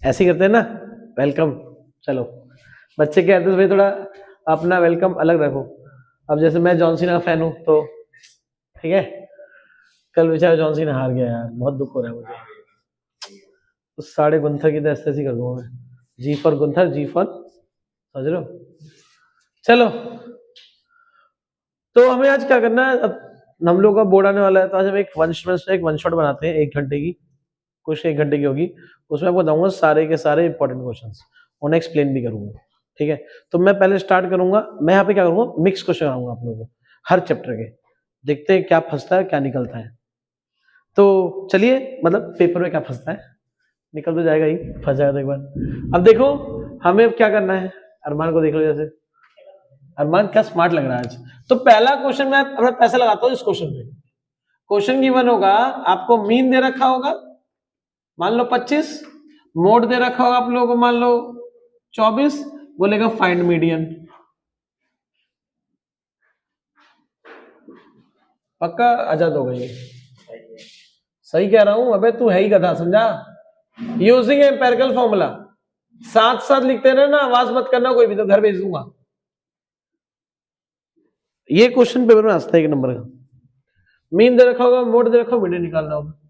ऐसे ही करते हैं ना, वेलकम। चलो बच्चे कहते हैं भाई थोड़ा अपना वेलकम अलग रखो। अब जैसे मैं जॉन सीना फैन हूँ तो ठीक है, कल बेचारा जॉन सीना हार गया यार, बहुत दुख हो रहा है मुझे। तो साढ़े गुंथर की दस्ते कर दूंगा मैं, जी फॉर गुंथर, जी फॉर, समझ रहे हो। चलो तो हमें आज क्या करना है, अब हम लोग का बोर्ड आने वाला है तो आज हम एक वन शॉट बनाते हैं, 1 घंटे की, कुछ 1 घंटे की होगी। उसमें आपको बताऊंगा सारे के सारे इंपॉर्टेंट क्वेश्चंस, उन्हें एक्सप्लेन भी करूंगा। ठीक है, तो मैं पहले स्टार्ट करूंगा। मैं यहाँ पे क्या करूंगा, मिक्स क्वेश्चन आऊंगा आप लोगों को हर चैप्टर के, देखते हैं क्या फंसता है क्या निकलता है। तो चलिए, मतलब पेपर में क्या फंसता है, निकल तो जाएगा ही, फंस जाएगा तो एक बार। अब देखो हमें अब क्या करना है, अरमान को देख लो, जैसे अरमान क्या स्मार्ट लग रहा है आज। तो पहला क्वेश्चन मैं अपना पैसा लगाता हूँ इस क्वेश्चन पे। क्वेश्चन गिवन होगा, आपको मीन दे रखा होगा मान लो 25, मोड दे रखा होगा आप लोगों को मान लो 24, बोलेगा फाइंड मीडियन। पक्का आजाद हो गई, सही कह रहा हूं, अबे तू है ही गधा, समझा। यूजिंग एम्पेरिकल फॉर्मूला, साथ साथ लिखते रहे ना, आवाज मत करना कोई भी, तो घर भेज दूंगा। ये क्वेश्चन पेपर में आता है 1 नंबर का। मीन दे रखा होगा, मोड दे रखा होगा, मीडियन निकालना होगा।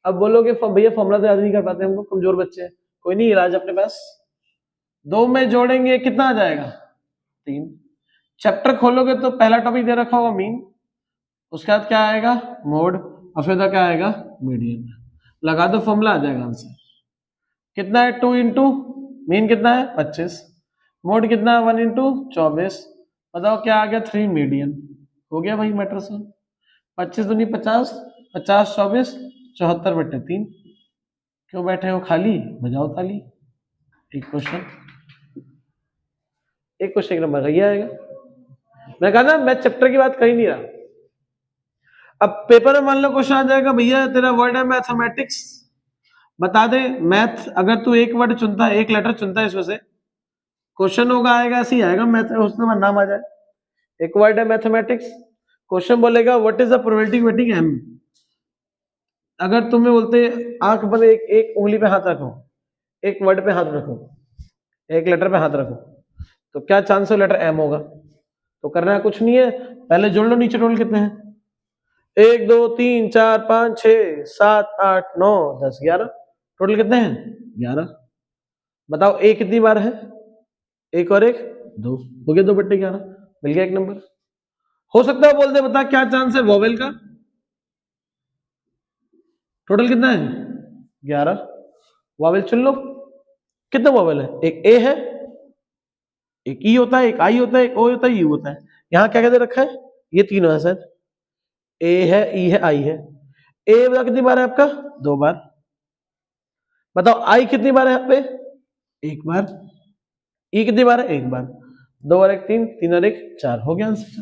अब बोलोगे भैया फॉर्मूला तो याद नहीं कर पाते हमको, कमजोर बच्चे हैं। कोई नहीं, इलाज अपने पास। 2 में जोड़ेंगे कितना आ जाएगा, 3। चैप्टर खोलोगे तो पहला टॉपिक दे रखा होगा मीन, उसके बाद क्या आएगा मोड, और फिर क्या आएगा मीडियन। लगा दो फॉर्मूला, आ जाएगा आंसर। कितना है 2 इंटू मीन कितना है 25, मोड कितना है 1 इंटू 24, बताओ क्या आ गया 3 मीडियन। हो गया भाई मैटर सॉल्व। 25 दूनी 50, 50 24, 74/3। क्यों बैठे हो खाली, बजाओ ताली। एक क्वेश्चन, एक क्वेश्चन 1 नंबर का ये आएगा। मैं कहा ना, मैं चैप्टर की बात कर ही नहीं रहा। अब पेपर में मान लो क्वेश्चन आ जाएगा, भैया तेरा वर्ड है मैथमेटिक्स, बता दे मैथ, अगर तू एक वर्ड चुनता है, एक लेटर चुनता है इसमें से, क्वेश्चन होगा आएगा ऐसे ही आएगा, मैथ उसमें नाम आ जाए। एक वर्ड है मैथमेटिक्स, क्वेश्चन बोलेगा what is the probability waiting M. अगर तुम्हें बोलते आंख बंद, एक उंगली पे हाथ रखो, एक वर्ड पे हाथ रखो, एक लेटर पे हाथ रखो, तो क्या चांस है लेटर एम होगा। तो करना है कुछ नहीं है, पहले जोड़ लो नीचे टोटल कितने हैं, 1 2 3 4 5 6 7 8 9 10 11, टोटल कितने हैं 11। बताओ ए कितनी बार है, एक और एक 2, हो गया 2/11, मिल गया 1 नंबर। हो सकता है बोल दे बता क्या चांस है वोवेल का, टोटल कितना है 11, वोवेल चुन लो। कितने वोवेल है, एक ए है, एक ई होता है, एक आई होता है, एक ओ होता है, यू होता है। यहाँ क्या कहते रखा है, ये तीनों है सर, ए है, ई है, आई है। ए बता कितनी बार है आपका, 2 बार। बताओ आई कितनी बार है यहाँ पे, 1 बार। ई कितनी बार है, 1 बार। 2 और 1 3, 3 और 1 4, हो गया आंसर।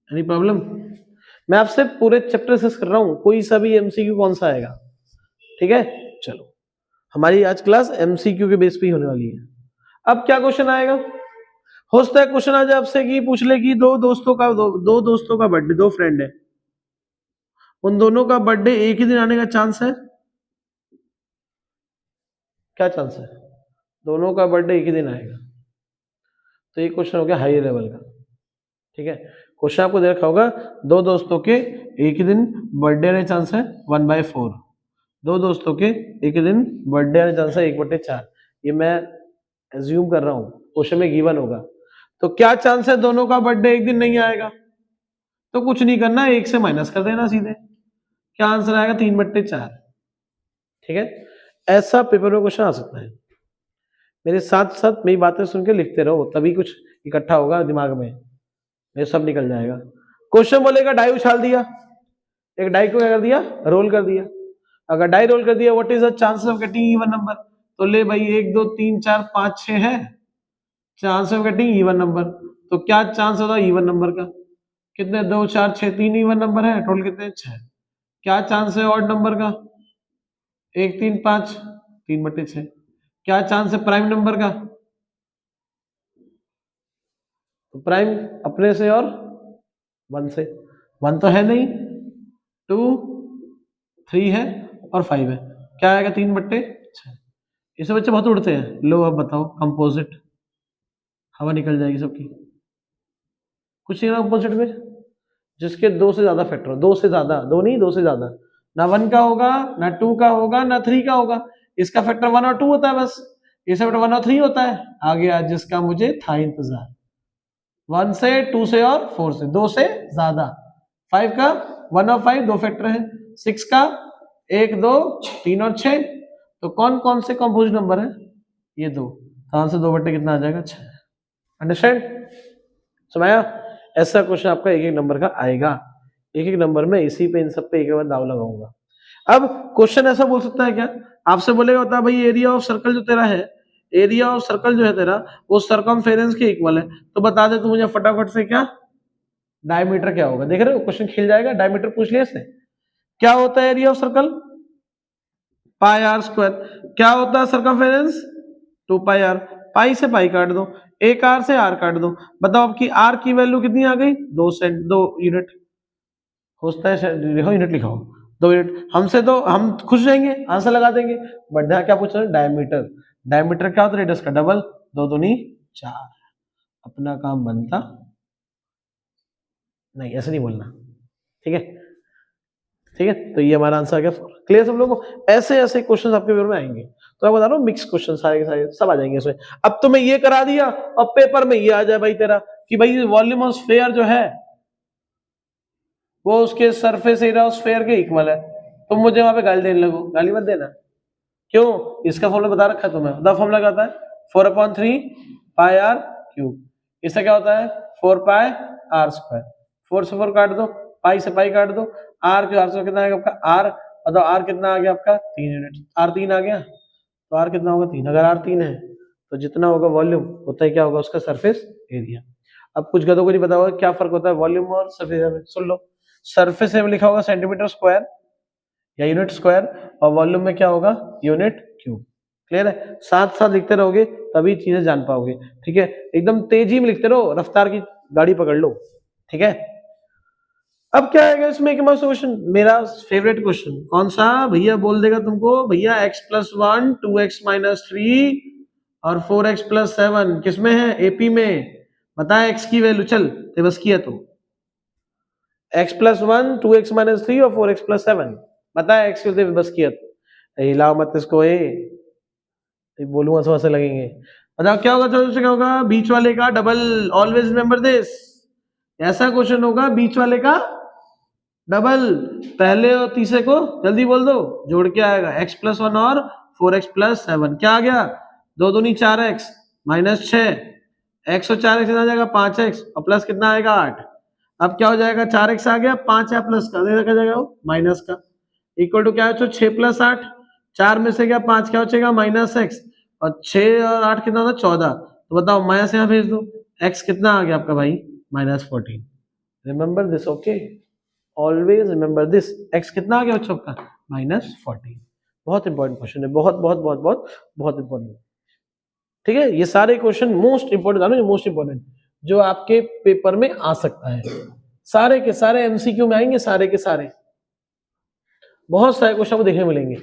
Any problem. मैं आपसे पूरे चैप्टर से कर रहा हूं, कोई सा भी एमसीक्यू कौन सा आएगा, ठीक है। चलो हमारी आज क्लास एमसीक्यू के बेस पे ही होने वाली है। अब क्या क्वेश्चन आएगा, हो सकता है क्वेश्चन आ जाए आपसे कि पूछ ले कि दो दोस्तों का बर्थडे, 2 फ्रेंड है, उन दोनों का बर्थडे एक ही दिन आने का चांस है, क्या चांस है, दोनों का बर्थडे एक ही दिन आएगा। तो ये क्वेश्चन हो गया हाई लेवल का, ठीक है। क्वेश्चन आपको दे रखा होगा, 2 दोस्तों के एक ही दिन बर्थडे आने चांस है 1/4, 2 दोस्तों के एक ही दिन बर्थडे आने चांस है 1/4। ये मैं एज्यूम कर रहा हूं, क्वेश्चन में गिवन होगा। तो क्या चांस है दोनों का बर्थडे एक दिन नहीं आएगा, तो कुछ नहीं करना, 1 से माइनस कर देना सीधे, क्या आंसर आएगा 3/4, ठीक है। ऐसा पेपर में क्वेश्चन आ सकता है। मेरे साथ साथ मेरी बातें सुन के लिखते रहो, तभी कुछ इकट्ठा होगा दिमाग में, ये सब निकल जाएगा। क्वेश्चन बोलेगा डाई उछाल दिया, एक डाई को क्या कर दिया, रोल कर दिया। अगर डाई रोल कर दिया, what is the chances of getting even number, तो ले भाई 1 2 3 4 5 6 है, chance of getting even number. तो क्या चांस होता है इवन नंबर का, कितने 2 4 6 3 इवन नंबर है, टोटल कितने 6। क्या चांस है ऑड नंबर का, 1 3 5, 3/6। क्या चांस है प्राइम नंबर का, तो प्राइम अपने से और 1 से, 1 तो है नहीं, 2 3 है और 5 है, क्या आएगा 3/6। इससे बच्चे बहुत उड़ते हैं। लो अब बताओ कंपोजिट, हवा निकल जाएगी सबकी। कुछ नहीं कंपोजिट में, जिसके दो से ज्यादा फैक्टर हो, दो से ज्यादा, दो नहीं दो से ज्यादा, ना 1 का होगा ना 2 का होगा ना 3 का होगा। इसका फैक्टर 1 और 2 होता है बस, इसका फैक्टर 1 और 3 होता है। आ गया जिसका मुझे था इंतजार, 1 से 2 से और 4 से, दो से ज्यादा। 5 का 1 और 5 दो फैक्टर है, 6 का 1 2 3 और 6। तो कौन कौन से कंपोजिट नंबर है? ये दो, तो से 2 बट्टे कितना आ जाएगा? 6। अंडरस्टैंड? समझाया? ऐसा क्वेश्चन आपका एक एक नंबर का आएगा, एक एक नंबर में इसी पे इन सब पे एक बार दाव लगाऊंगा। अब क्वेश्चन ऐसा बोल सकता है क्या, आपसे बोलेगा होता है भाई एरिया ऑफ सर्कल जो तेरा है, एरिया ऑफ सर्कल जो है तेरा वो सरकमफेरेंस के इक्वल है, तो बता दे तू मुझे फटाफट से क्या डायमीटर क्या होगा। देख रहे हो क्वेश्चन खिल जाएगा, डायमीटर पूछ लिया इसने। क्या होता है area of circle? Pi R square. क्या होता है सरकमफेरेंस? 2 pi are. पाई से पाई काट दो, एक आर से आर काट दो, बताओ आपकी आर की वैल्यू कितनी आ गई? 2 यूनिट। होता है लिखो, यूनिट लिखाओ, 2 यूनिट। हमसे तो हम खुश रहेंगे, आंसर लगा देंगे। बट यहाँ क्या पूछ रहे हैं? डायमीटर। डायमीटर क्या होता है? रेडियस का डबल, 2 दूनी 4। अपना काम बनता नहीं, ऐसे नहीं बोलना, ठीक है? ठीक है, तो ये हमारा आंसर आ गया। क्लियर सब लोगों को? ऐसे ऐसे क्वेश्चन आपके पेपर में आएंगे, तो मैं बता रहा हूँ मिक्स क्वेश्चन सारे के सारे सब आ जाएंगे इसमें। अब तो मैं ये करा दिया, अब पेपर में ये आ जाए भाई तेरा कि भाई वॉल्यूम ऑफ स्फीयर जो है वो उसके सरफेस एरिया ऑफ स्फीयर के इक्वल है। तुम मुझे वहां पे गाली देने लगो, गाली मत देना। क्यों? इसका फॉर्मूला बता रखा है तुम्हें, द फॉर्मूला क्या होता है? 4/3 पाई आर क्यूब। इससे क्या होता है? 4 पाई आर स्क्वायर। 4 से 4 काट दो, पाई से पाई काट दो, आर क्यू, आर से कितना आएगा आपका? आर, बताओ आर कितना आ गया आपका? 3 यूनिट। आर 3 आ गया, तो आर कितना होगा? 3। अगर आर 3 है तो जितना होगा वॉल्यूम उतना ही क्या होगा? उसका सरफेस एरिया। अब कुछ गधों को नहीं पता होगा क्या फर्क होता है वॉल्यूम और सरफेस एरिया में। सुन लो, सरफेस एरिया में लिखा होगा सेंटीमीटर स्क्वायर या यूनिट स्क्वायर, और वॉल्यूम में क्या होगा? Unit cube. क्लियर है? साथ साथ लिखते रहोगे तभी चीजें जान पाओगे, ठीक है? एकदम तेजी में लिखते रहो, रफ्तार की गाड़ी पकड़ लो, ठीक है? अब क्या आएगा इसमें? क्वेश्चन मेरा फेवरेट क्वेश्चन कौन सा भैया बोल देगा तुमको? भैया x+1 2x-3 और 4x+7 किसमें है? एपी में। बता x की वैल्यू, चल ते बस किया तो x+1 2x-3 और 4x+7 बता x की बस किया तो। हिलाओ मत इसको, बोलूंगा तो ऐसे लगेंगे। बताओ क्या होगा? चलो क्या होगा? बीच वाले का डबल। ऑलवेज रिमेंबर दिस, ऐसा क्वेश्चन होगा बीच वाले का डबल। पहले और तीसरे को जल्दी बोल दो, जोड़ के आएगा x+1 और 4x+7। क्या आ गया? 2 दूनी 4x -6, x और 4x कितना आ जाएगा? 5x, और प्लस कितना आएगा? 8। अब क्या हो जाएगा? 4x आ गया, 5 है प्लस का, क्या जाएगा वो? माइनस का। इक्वल टू क्या है? 6+8, 4 में से क्या 5 क्या बचेगा? -x, और 6 और 8 कितना होता? 14। तो बताओ माइनस यहाँ भेज दो, x कितना आ गया आपका भाई? -14। Remember this, okay? Always remember this. x कितना आ गया बच्चों का? -14। बहुत इंपॉर्टेंट क्वेश्चन है, बहुत बहुत बहुत बहुत बहुत इंपॉर्टेंट, ठीक है? ये सारे question most important, most important जो आपके पेपर में आ सकता है, सारे के सारे एमसीक्यू में आएंगे, सारे के सारे। बहुत सारे क्वेश्चन आपको देखने मिलेंगे।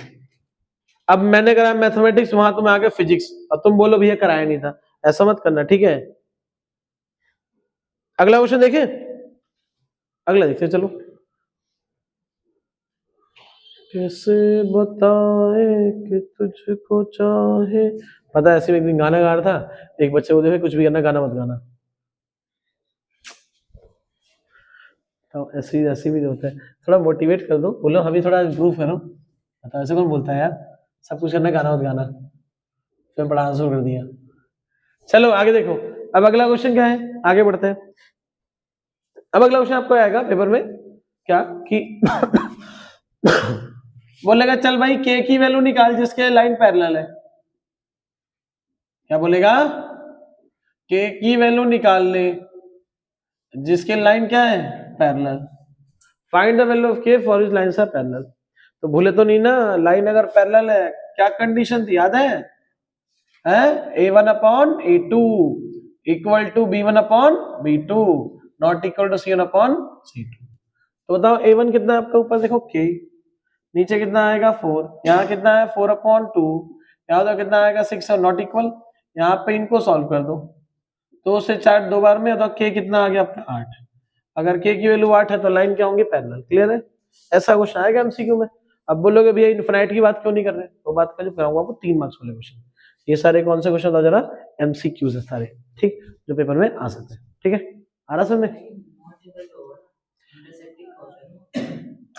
अब मैंने करा मैथमेटिक्स, वहां तुम्हें आ गया फिजिक्स, और तुम बोलो भैया कराया नहीं था, ऐसा मत करना, ठीक है? अगला क्वेश्चन देखें, अगला देखते चलो। कैसे बताए कि तुझको चाहे। पता है ऐसे में एक दिन गाना गा रहा था, एक बच्चे को देखो कुछ भी करना, गाना मत गाना। तो ऐसे भी होता है, थोड़ा मोटिवेट कर दो, बोलो हमें थोड़ा इम्प्रूव करो। बताओ ऐसे कौन बोलता है यार? सब कुछ करना, गाना मत गाना। फिर पढ़ाना शुरू कर दिया। चलो आगे देखो, अब अगला क्वेश्चन क्या है, आगे बढ़ते हैं। अब अगला क्वेश्चन आपको आएगा पेपर में क्या कि बोलेगा चल भाई के की वैल्यू निकाल जिसके लाइन पैरेलल है। क्या बोलेगा? के की वैल्यू निकाल ले जिसके लाइन क्या है? Parallel. Find the value of K for his lines are parallel. तो भूले तो नहीं ना, लाइन अगर पैरेलल है क्या कंडीशन थी, याद है? A1/A2 equal to B1/B2 not equal to C1/C2। तो बताओ A1 कितना है आपका? ऊपर देखो K, नीचे कितना आएगा 4, यहाँ कितना है 4/2, क्या होता है, कितना आएगा 6 और नॉट इक्वल। यहाँ पे इनको सॉल्व कर दो, 2 से 4 दो बार में, तो k कितना आ गया आपका 8। अगर k की वैल्यू 8 है तो लाइन क्या होंगी, पैरेलल। क्लियर है? ऐसा क्वेश्चन आएगा एमसीक्यू में। अब बोलोगे भैया इनफिनाइट की बात क्यों नहीं कर रहे, वो बात का जब कराऊंगा आपको 3 मार्क्स वाले क्वेश्चन। ये सारे कौन से क्वेश्चन था जरा, एमसीक्यूज है सारे, ठीक, जो पेपर में आ सकते हैं। ठीक है, आ रहा समझ में?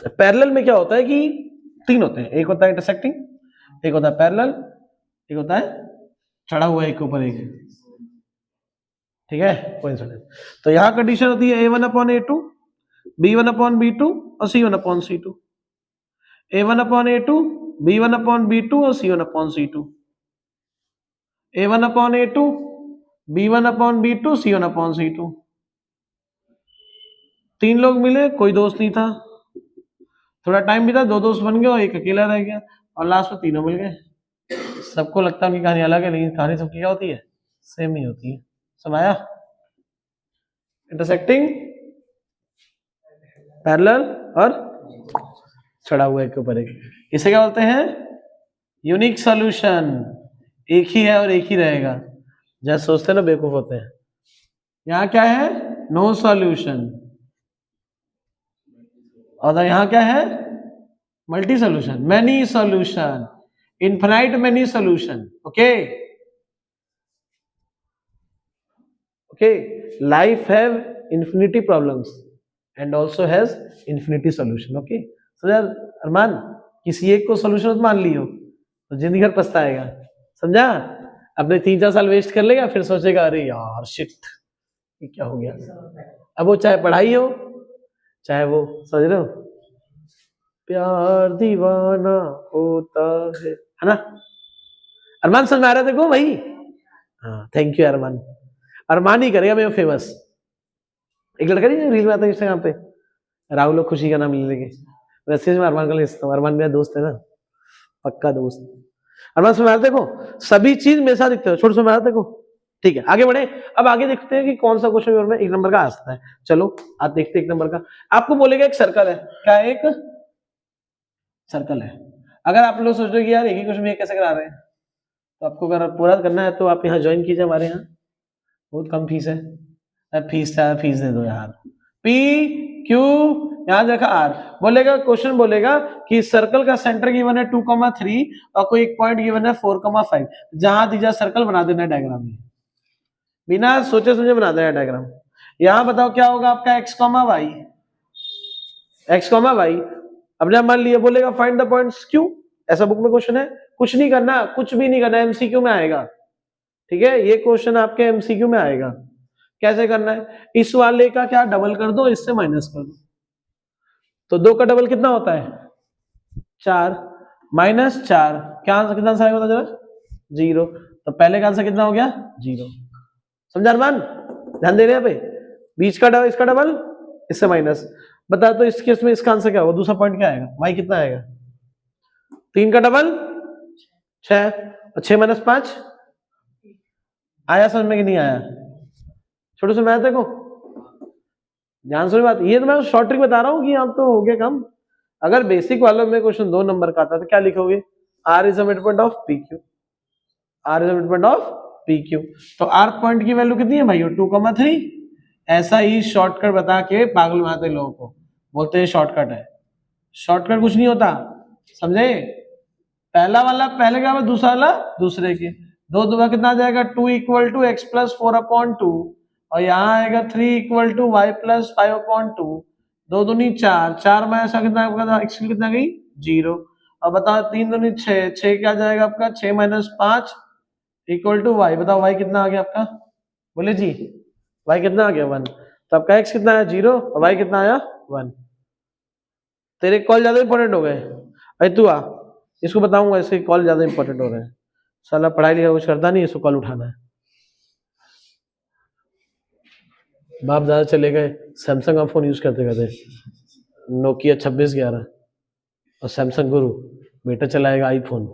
पैरेलल में क्या होता है कि 3 होते हैं, एक होता है इंटरसेक्टिंग, एक होता है पैरेलल, एक होता है चढ़ा हुआ एक ऊपर एक। ठीक है, कोइंसिडेंस। तो यहाँ कंडीशन होती है a1/a2, b1/b2 और c1/c2, a1/a2, b1/b2 और c1/c2, a1/a2, b1/b2, c1/c2। 3 लोग मिले, कोई दोस्त नहीं था, थोड़ा टाइम भी था, 2 दोस्त बन गए और एक अकेला रह गया, और लास्ट में तीनों मिल गए। सबको लगता है उनकी कहानी अलग है, लेकिन कहानी सबकी क्या होती है, सेम ही होती है। सब आया? इंटरसेक्टिंग, पैरेलल और चढ़ा हुआ एक के ऊपर एक, इसे क्या बोलते हैं, यूनिक सॉल्यूशन। एक ही है और एक ही रहेगा, जैसे सोचते हैं ना बेवकूफ होते हैं। यहाँ क्या है, नो सॉल्यूशन, और यहाँ क्या है, multi solution, many solution, infinite many solution. Okay okay, life have infinity problems and also has infinity solution. Okay, so यार अरमान, किसी एक को सॉल्यूशन मत मान लियो तो जिंदगी भर पछताएगा, समझा? अपने 3-4 साल वेस्ट कर लेगा, फिर सोचेगा अरे यार शिट, ये क्या हो गया। अब वो चाहे पढ़ाई हो, चाहे वो, समझ रहे हो, प्यार दीवाना होता है ना? अरमान समझ में आ रहा है देखो भाई? हाँ, थैंक यू अरमान। अरमान ही करेगा मैं फेमस। एक लड़का नहीं रील में आता है इंस्टाग्राम पे, राहुल और खुशी का नाम ले लेके, वैसे मैं अरमान का लिखता हूँ। अरमान मेरा दोस्त है ना, पक्का दोस्त। अरमान समझ में आ रहा है देखो, सभी चीज मेरे साथ दिखते हो, छोटे समझ में आ रहा है देखो। ठीक है, आगे बढ़े। अब आगे देखते हैं कि कौन सा क्वेश्चन में 1 नंबर का आ सकता है। चलो आप देखते हैं 1 नंबर का। आपको बोलेगा एक सर्कल है, क्या है, एक सर्कल है। अगर आप लोग सोचो कि यार एक ही क्वेश्चन में कैसे करा रहे हैं, तो आपको अगर पूरा करना है तो आप यहाँ ज्वाइन कीजिए हमारे यहाँ, बहुत कम फीस है। फीस दे दो यार। पी क्यू, यहाँ देखा आर, बोलेगा क्वेश्चन बोलेगा कि सर्कल का सेंटर गिवन है 2,3 और कोई एक पॉइंट गिवन है 4,5, जहां दीजा सर्कल बना देना है डायग्राम में, बिना सोचे समझे बना देना है डायग्राम। यहां बताओ क्या होगा आपका x, y, x, y। अब जब मान लिया बोलेगा फाइंड द पॉइंट्स q, ऐसा बुक में क्वेश्चन है, कुछ नहीं करना, कुछ भी नहीं करना, एमसीक्यू में आएगा। ठीक है, ये क्वेश्चन आपके एमसीक्यू में आएगा। कैसे करना है, इस वाले का क्या डबल कर दो, इससे माइनस कर दो, तो 2 का डबल कितना होता है 4, -4, क्या आंसर, कितना आंसर आएगा जरा, 0। तो पहले का आंसर कितना हो गया 0। समझा अरमान? ध्यान दे रहे हैं पे, बीच का डबल, इसका डबल, इससे माइनस। बता तो इस केस में इसका आंसर क्या होगा, दूसरा पॉइंट क्या आएगा, y कितना आएगा, 3 का डबल 6, और 6 - 5 आया समझ में कि नहीं आया? छोटे से मैथ देखो, ध्यान से बात, ये तो मैं शॉर्ट ट्रिक बता रहा हूँ कि आप तो हो गया काम। अगर बेसिक वालों में क्वेश्चन 2 नंबर का आता तो क्या लिखोगे, r is a midpoint of pq, r is a midpoint of pq। तो r पॉइंट की वैल्यू कितनी है भाई, 2,3। ऐसा ही शॉर्टकट बता के पागल बनाते लोगों को, बोलते हैं शॉर्टकट है। शॉर्टकट कुछ नहीं होता, समझे? पहला वाला पहले का, दूसरा वाला दूसरे के, 2 दूना कितना आ जाएगा, 2 = x + 4/2, और यहाँ आएगा 3 = y + 5/2, 2 दूनी 4, 4 में ऐसा कितना आपका x कितना गई 0। और बताओ 3 दूनी 6, 6 क्या जाएगा आपका, 6 - 5 = y। बताओ y कितना आ गया आपका, बोले जी y कितना आ गया 1। तो आपका x कितना आया 0 और y कितना आया 1। तेरे कॉल ज्यादा इंपॉर्टेंट हो गए, अरे तू आ, इसको बताऊंगा, इसके कॉल ज्यादा इंपॉर्टेंट हो रहे हैं। साला पढ़ाई लिखा कुछ करता नहीं, इसको कॉल उठाना है। बाप दादा चले गए, सैमसंग का फोन यूज करते करते, नोकिया 2611, और सैमसंग गुरु, बेटा चलाएगा आईफोन।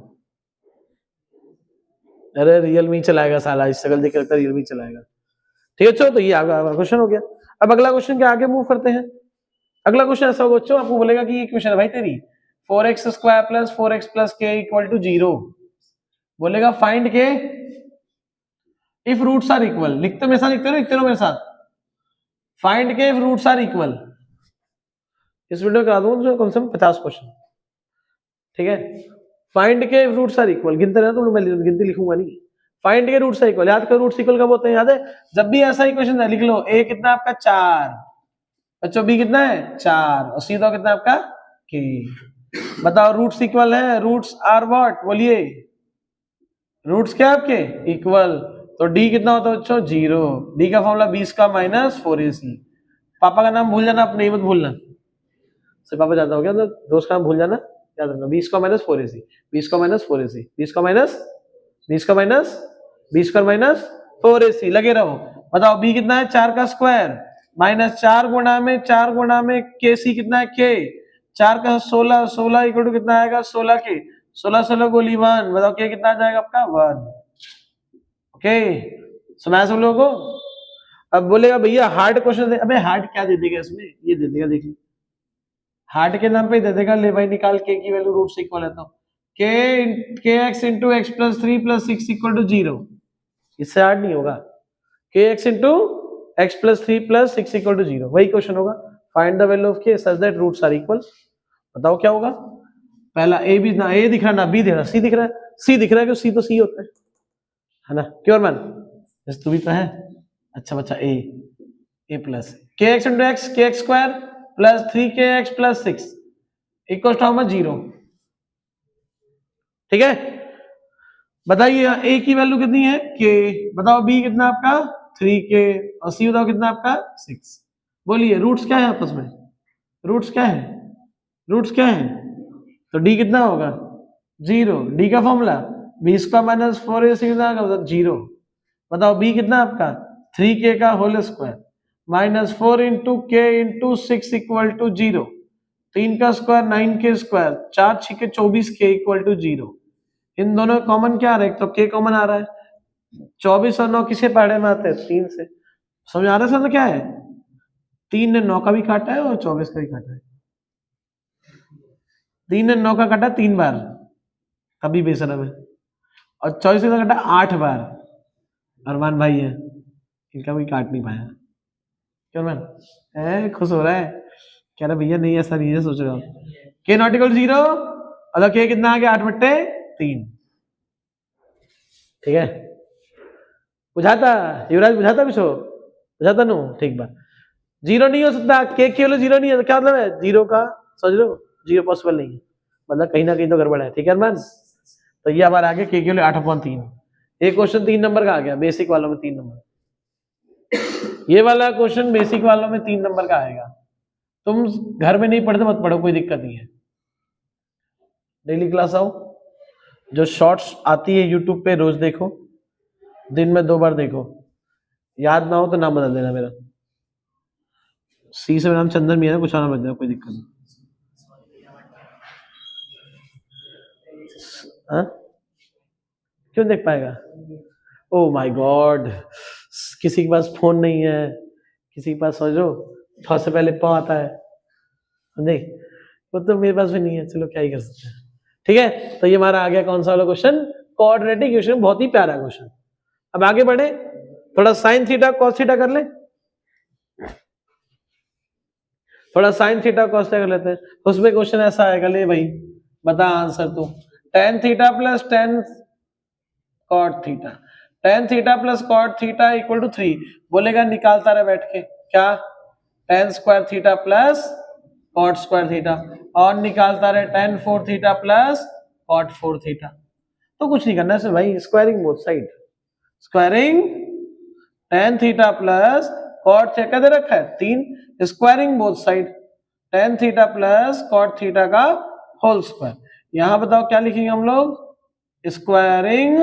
अरे रियलमी चलाएगा साला, इस शक्ल देख के लगता है रियलमी चलाएगा। ठीक है, चलो तो ये आगे क्वेश्चन हो गया। अब अगला क्वेश्चन के आगे मूव करते हैं। अगला क्वेश्चन ऐसा होगा बच्चों, आपको बोलेगा कि ये क्वेश्चन है भाई तेरी, 4x² + 4x + k = 0। बोलेगा फाइंड के इफ रूट्स आर इक्वल, लिखते मेरे साथ, लिखते रहो मेरे साथ, फाइंड के इफ रूट्स आर इक्वल। इस वीडियो में करा दूंगा कम से कम 50 क्वेश्चन, ठीक है। फाइंड के इफ रूट्स आर इक्वल, गिनते रहना तुम लोग, मैं गिनती लिखूंगा नहीं। फाइंड के रूट्स आर इक्वल, याद करो रूट्स इक्वल कब होते हैं, याद है, जब भी ऐसा ही क्वेश्चन है लिख लो ए कितना आपका 4, बच्चों बी कितना है 4, और सी कितना आपका के। बताओ रूट्स इक्वल है, रूट्स आर व्हाट, बोलिए रूट्स क्या आपके इक्वल, तो डी कितना होता है बच्चों 0, डी का फॉर्मूला 20 का माइनस 4ac। पापा का नाम भूल जाना, अपने मत भूलना, से पापा ज्यादा हो गया तो दोस्त का नाम भूल जाना, याद रखना 20 का माइनस 4ac, 20 का माइनस 4ac, 20 का माइनस 20 का माइनस 20 का माइनस 4ac, लगे रहो। बताओ बी कितना है 4 का स्क्वायर माइनस 4 गुणा में के सी कितना है के, 4 का 16, 16 इक्वल टू कितना आएगा 16 के, 16 16 गोली 1, बताओ के कितना आ जाएगा आपका 1। ओके समझ सब लोगों को। अब बोलेगा भैया हार्ड क्वेश्चन दे, अबे हार्ड क्या दे देगा इसमें, ये दे देगा, देखिए हार्ड के नाम पे दे देगा, ले भाई निकाल के की वैल्यू रूट से इक्वल है तो K X into X plus 3 plus 6 equal to 0, इससे हार्ड नहीं होगा, K X into X plus 3 plus 6 equal to 0, वही क्वेश्चन होगा। Find the value of K such that roots are equal. बताओ क्या होगा, पहला ए भी ना ए दिख रहा ना बी दिख रहा, सी दिख रहा है, सी दिख रहा है, क्यों सी तो सी होता है ना, क्यों मन जैसे तू भी तो है। अच्छा बच्चा ए प्लस के एक्स इंटू एक्स के एक्स स्क्वायर प्लस 3 के एक्स प्लस 6 इक्वल टू 0, ठीक है। बताइए ए की वैल्यू कितनी है के, बताओ बी कितना आपका 3k, और सी बताओ कितना आपका 6। बोलिए रूट्स क्या है आपस में, रूट्स क्या है, रूट्स क्या है, तो डी कितना होगा 0, डी का फॉर्मूला 20 का माइनस 4ac कितना होगा 0। बताओ बी कितना आपका 3k का होल स्क्वायर माइनस 4 इंटू के इंटू 6 इक्वल टू 0, 3 का स्क्वायर 9k स्क्वायर, 4 6 के 24k इक्वल टू 0। इन दोनों कॉमन क्या आ रहा है, तो के कॉमन आ रहा है, 24 और 9 किससे पहाड़े में आते हैं 3 से, समझ आ रहा है सर क्या है, 3 ने 9 का भी काटा है और 24 का भी काटा है, 3 ने 9 का काटा 3 बार कभी बेसरम है, और 24 का काटा 8 बार, अरमान भाई है इनका भी काट नहीं पाया, क्यों मैन खुश हो रहा है, कह रहा भैया नहीं ऐसा नहीं है, सोच रहा हूँ के नॉट इक्वल 0, अगर के कितना आ गया 8/3, ठीक है। बुझाता युवराज, बुझाता कुछ हो, बुझाता नो, ठीक बात। 0 नहीं हो सकता, के केवल 0 नहीं है, तो क्या मतलब है 0 का, समझ लो 0 पॉसिबल नहीं है, मतलब कहीं ना कहीं तो गड़बड़ है, ठीक है अरमान। तो ये हमारा आ गया के केवल 8/3, एक क्वेश्चन 3 नंबर का आ गया, बेसिक वालों में 3 नंबर, ये वाला क्वेश्चन बेसिक वालों में 3 नंबर का आएगा। तुम घर में नहीं पढ़ते मत पढ़ो, कोई दिक्कत नहीं है, डेली क्लास आओ, जो शॉर्ट्स आती है यूट्यूब पे रोज देखो, दिन में 2 बार देखो, याद ना हो तो नाम बदल देना मेरा, सी से मेरा नाम चंदन मियां है, कुछ नाम बदल देना, कोई दिक्कत नहीं। हाँ क्यों देख पाएगा, ओ माय गॉड, किसी के पास फोन नहीं है, किसी के पास समझो थ से पहले प आता है, देख वो तो मेरे पास भी नहीं है, चलो क्या ही कर सकते हैं, ठीक है। तो ये हमारा आ गया कौन सा वाला क्वेश्चन, क्वाड्रेटिक इक्वेशन, बहुत ही प्यारा क्वेश्चन। अब आगे बढ़े, थोड़ा साइन थीटा कॉस थीटा कर ले, थोड़ा साइन थीटा कॉस थीटा कर लेते हैं। उसमें क्वेश्चन ऐसा आएगा, ले भाई बता आंसर तू, tan theta plus tan cot theta, tan theta plus cot theta equal to 3, बोलेगा निकालता रहे बैठ के, क्या tan square theta plus cot square theta, और निकालता रहे tan 4 theta plus cot 4 theta. तो कुछ नहीं करना है भाई, squaring both side, squaring tan theta plus cot theta दे रखा है 3, squaring both side tan theta plus cot theta का होल स्क्वायर। यहां बताओ क्या लिखेंगे हम लोग, स्क्वायरिंग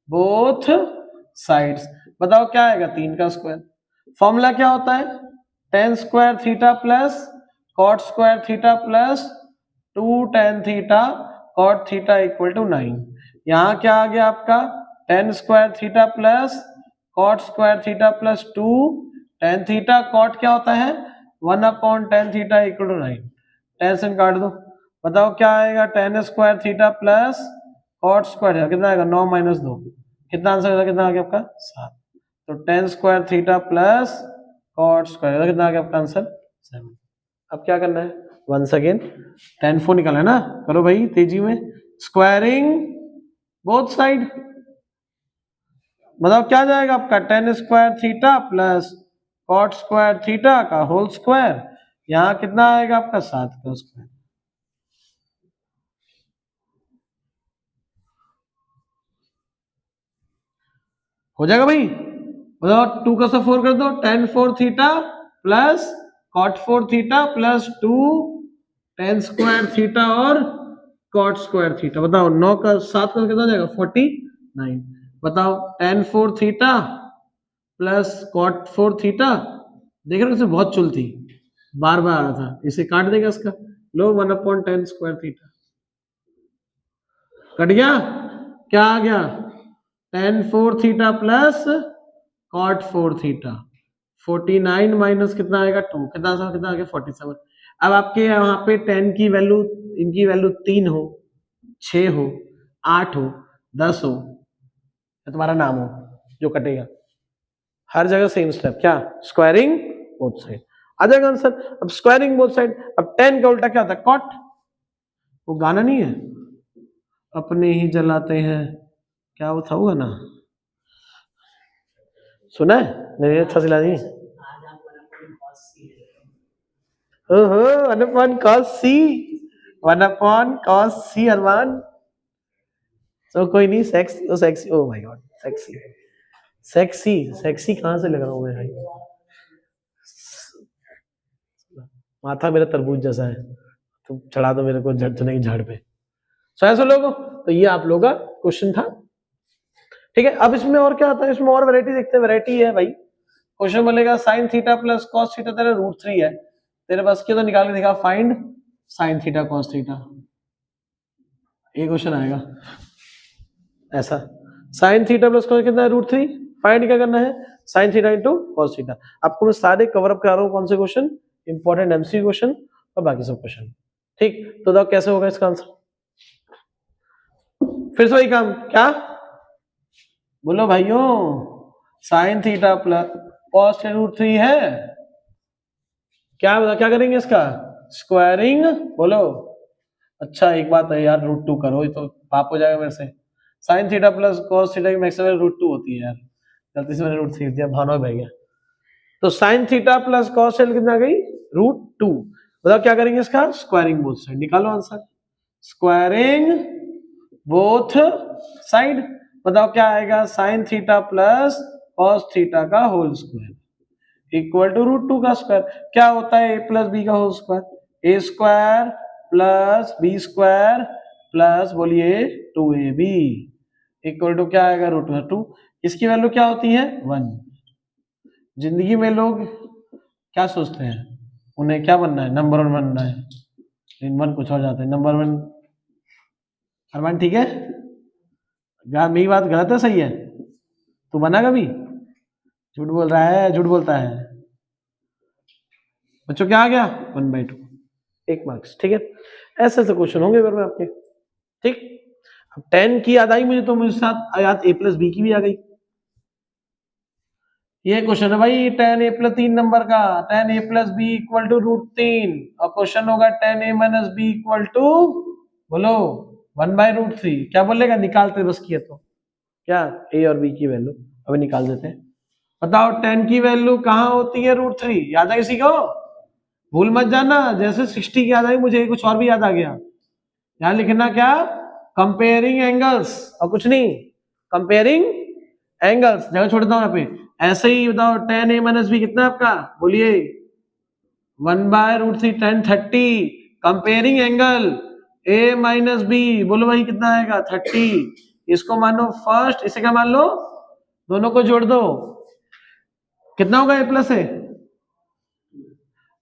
बोथ साइड्स। बताओ क्या आएगा 3 का स्क्वायर, फॉर्मूला क्या होता है tan square theta plus cot square theta plus 2 tan theta cot theta equal to 9। यहां क्या आ गया आपका tan square theta plus cot square theta plus 2 tan theta, cot क्या होता है 1/tan theta equal to 9, tan से काट दो। बताओ क्या आएगा tan square theta plus cot square कितना आएगा 9 माइनस 2, कितना आंसर कितना आ गया आपका 7। तो tan square theta plus cot square कितना आ गया आपका आंसर 7। अब क्या करना है वंस अगेन tan 4 निकाला है ना, करो भाई तेजी में, स्क्वायरिंग बोथ साइड, मतलब क्या जाएगा आपका tan square theta plus cot square theta का होल स्क्वायर, यहाँ कितना आएगा आपका 7 का स्क्वायर। हो जाएगा भाई, मतलब 2 का 4 कर दो, tan 4 theta plus cot 4 theta plus 2 tan square theta और कॉट स्क्वायर थीटा। बताओ 9 का 7 का कितना जाएगा 49। बताओ tan 4 theta plus cot 4 theta, देख रहे हो इसमें बहुत चुल थी, बार बार आ रहा था, इसे काट देगा इसका, लो 1/10 स्क्वायर थीटा कट गया, क्या आ गया tan 4 theta plus cot 4 theta, 49 minus कितना आएगा 2, कितना आ गया 47। अब आपके यहाँ पे tan की वैल्यू, इनकी वैल्यू 3 हो, 6 हो, 8 हो, 10 हो, तो तुम्हारा नाम हो जो कटेगा, हर जगह सेम स्टेप, क्या स्क्वायरिंग बोथ साइड आ जाएगा आंसर। अब स्क्वायरिंग बोथ साइड, अब tan का उल्टा क्या होता है कॉट, वो गाना नहीं है अपने ही जलाते हैं, क्या वो था वो गाना, सुना है नहीं, अच्छा सिला दी, ओहो 1/cos c, 1/cos c अरमान, तो कोई नहीं, sexy oh sexy, oh my God sexy, sexy sexy कहाँ से लग रहा हूँ मैं भाई, माथा मेरा तरबूज जैसा है, तुम चढ़ा दो मेरे को चने की झाड़ पे, सो ऐसे लोगों, तो ये आप लोगों का क्वेश्चन था। ठीक है, अब इसमें और क्या आता है, इसमें और वैरायटी देखते हैं, वैरायटी है भाई, क्वेश्चन बोलेगा sign theta plus cos theta तेरा √3 है, तेरे पास क्या तो निकाल के दिखा, find sine theta cos theta, ये क्वेश्चन आएगा ऐसा, साइन थीटा प्लस कॉस कितना है √3, फाइंड क्या करना है sine theta into cos theta. आपको मैं सारे कवर अप करा रहा हूँ, कौन से क्वेश्चन इंपॉर्टेंट एमसीक्यू क्वेश्चन और बाकी सब क्वेश्चन। ठीक, तो बताओ कैसे होगा इसका आंसर, फिर से वही काम, क्या बोलो भाइयों, साइन थीटा प्लस कॉस √3 है, क्या क्या करेंगे इसका स्क्वायरिंग, बोलो, अच्छा एक बात है यार √2 करो, ये तो पाप हो जाएगा मेरे से, sign theta plus cos theta की मैक्सिमम √2 होती है यार, गलती से मैंने √3 दिया, भानव बह गया, तो sine theta plus cos theta कितना आ गई √2, बताओ क्या करेंगे इसका स्क्वायरिंग बोथ साइड, निकालो आंसर, स्क्वायरिंग बोथ साइड, बताओ क्या आएगा sine theta plus cos theta का होल स्क्वायर इक्वल टू √2 का स्क्वायर, क्या होता है a प्लस बी का whole square, a square plus B square plus बोलिए 2ab इक्वल टू क्या आएगा √2, इसकी वैल्यू क्या होती है 1। जिंदगी में लोग क्या सोचते हैं, उन्हें क्या बनना है नंबर 1 बनना है, लेकिन 1 कुछ हो जाता है, नंबर 1 अरमान ठीक है, मेरी बात गलत है सही है, तू बना कभी, झूठ बोल रहा है, झूठ बोलता है, बच्चों क्या आ गया 1/2 1 मार्क्स। ठीक है, ऐसे ऐसे क्वेश्चन होंगे में आपके। ठीक, अब 10 की याद आई मुझे, तो मुझे साथ याद a प्लस बी की भी आ गई, ये क्वेश्चन है भाई tan a प्लस 3 नंबर का, tan a plus B equal to √3, और क्वेश्चन होगा tan a minus B equal to, बोलो 1/√3, क्या बोलेगा निकालते बस किया तो, क्या a और b की वैल्यू अभी निकाल देते हैं, बताओ tan की वैल्यू कहाँ होती है √3, याद है किसी को, भूल मत जाना, जैसे 60 की याद आई मुझे कुछ और भी याद आ गया, यहाँ लिखना क्या कंपेयरिंग एंगल्स और कुछ नहीं, कंपेयरिंग एंगल्स, जगह छोड़ देता हूं यहाँ पे, ऐसे ही बताओ tan a माइनस बी कितना है आपका, बोलिए 1/√3 tan 30, comparing angle a minus B, बोलो भाई कितना आएगा 30, इसको मानो फर्स्ट, इसे क्या मान लो, दोनों को जोड़ दो, कितना होगा a प्लस a,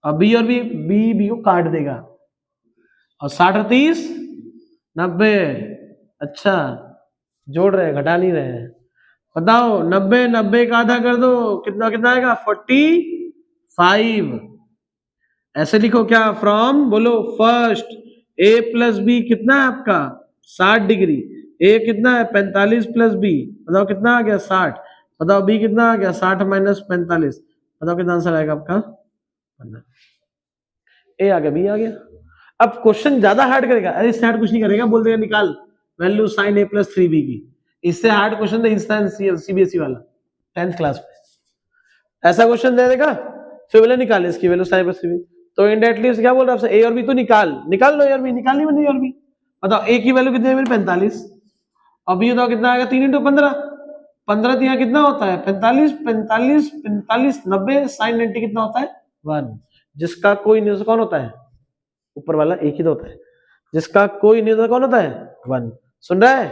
और बी और बी को काट देगा, और 60 और 30 90, अच्छा जोड़ रहे हैं घटा नहीं रहे हैं, बताओ 90 का आधा कर दो, कितना कितना आएगा 45, ऐसे लिखो क्या फ्रॉम, बोलो फर्स्ट a प्लस बी कितना है आपका 60 डिग्री, ए कितना है 45 प्लस बी, बताओ कितना आ गया 60। बताओ बी कितना आ गया 60 माइनस 45, बताओ कितना आंसर आएगा आपका 15। ए आ गया बी आ गया। अब क्वेश्चन ज्यादा हार्ड करेगा, अरे इससे हार्ड कुछ नहीं करेगा, बोल देगा निकाल वैल्यू साइन ए प्लस 3b की। इससे हार्ड क्वेश्चन था इंस्टेंस सीबीएसई वाला 10th क्लास में, ऐसा क्वेश्चन दे देगा फिर बोले निकाल इसकी वैल्यू साइन प्लस 3b। तो इनडायरेक्टली क्या बोल रहा है आपसे, ए और बी तो निकाल लो ए और बी, निकालनी बनी ए और बी। बताओ ए की वैल्यू कितनी है मेरी 45, और बी बताओ कितना आएगा 3 × 15, 15 यहाँ कितना होता है 45, 45 45 90 साइन 90 कितना होता है 1। जिसका कोई नहीं कौन होता है ऊपर वाला, एक ही तो होता है, जिसका कोई नहीं होता कौन होता है 1। सुन रहा है,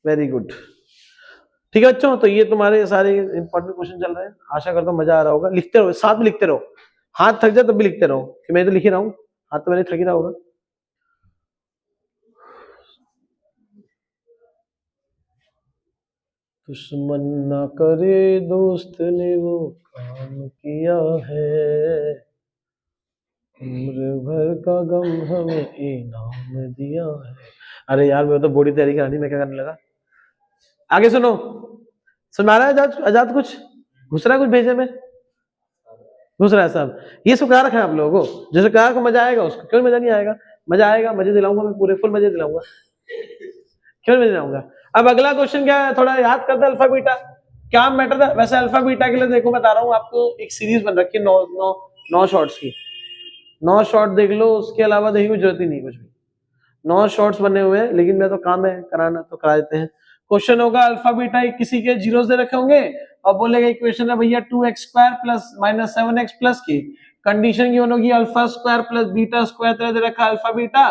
वेरी गुड। ठीक है बच्चों, तो ये तुम्हारे सारे इंपॉर्टेंट क्वेश्चन चल रहे हैं, आशा करता हूँ मजा आ रहा होगा। लिखते रहो, साथ में लिखते रहो, हाथ थक जाए तब भी लिखते रहो, कि मैं तो लिख ही रहा हूँ, हाथ तो मैंने थक ही रहा होगा। दुश्मन ना करे दोस्त ने वो काम किया है, उम्र भर का गम हमें इनाम दिया है। अरे यार मैं तो बॉडी तैयारी करानी, मैं क्या करने लगा। आगे सुनो, सुना रहा है आजाद, आजाद कुछ घुस रहा है, कुछ भेजे में घुस रहा है साहब। ये सब करा रखा है आप लोगों को, जैसे कहा को मजा आएगा उसको, क्यों मजा नहीं आएगा, मजा आएगा, मजे दिलाऊंगा मैं, पूरे फुल मजे दिलाऊंगा, क्यों मजे दिलाऊंगा। अब अगला क्वेश्चन क्या है, थोड़ा याद करते अल्फा बीटा क्या मैटर था। वैसे अल्फा बीटा के लिए देखो बता रहा हूँ आपको, एक सीरीज बन रखी है 9 शॉर्ट्स की, 9 शॉर्ट देख लो, उसके अलावा देखने की जरूरत ही नहीं कुछ भी। 9 शॉर्ट्स बने हुए हैं, लेकिन मैं तो काम है कराना, तो करा देते हैं। क्वेश्चन होगा अल्फा बीटा किसी के जीरोस दे रखे होंगे, और बोलेगा इक्वेशन है भैया 2x² plus minus 7x plus की कंडीशन की होगी alpha square plus beta square, तेरे दे रखा है अल्फा बीटा,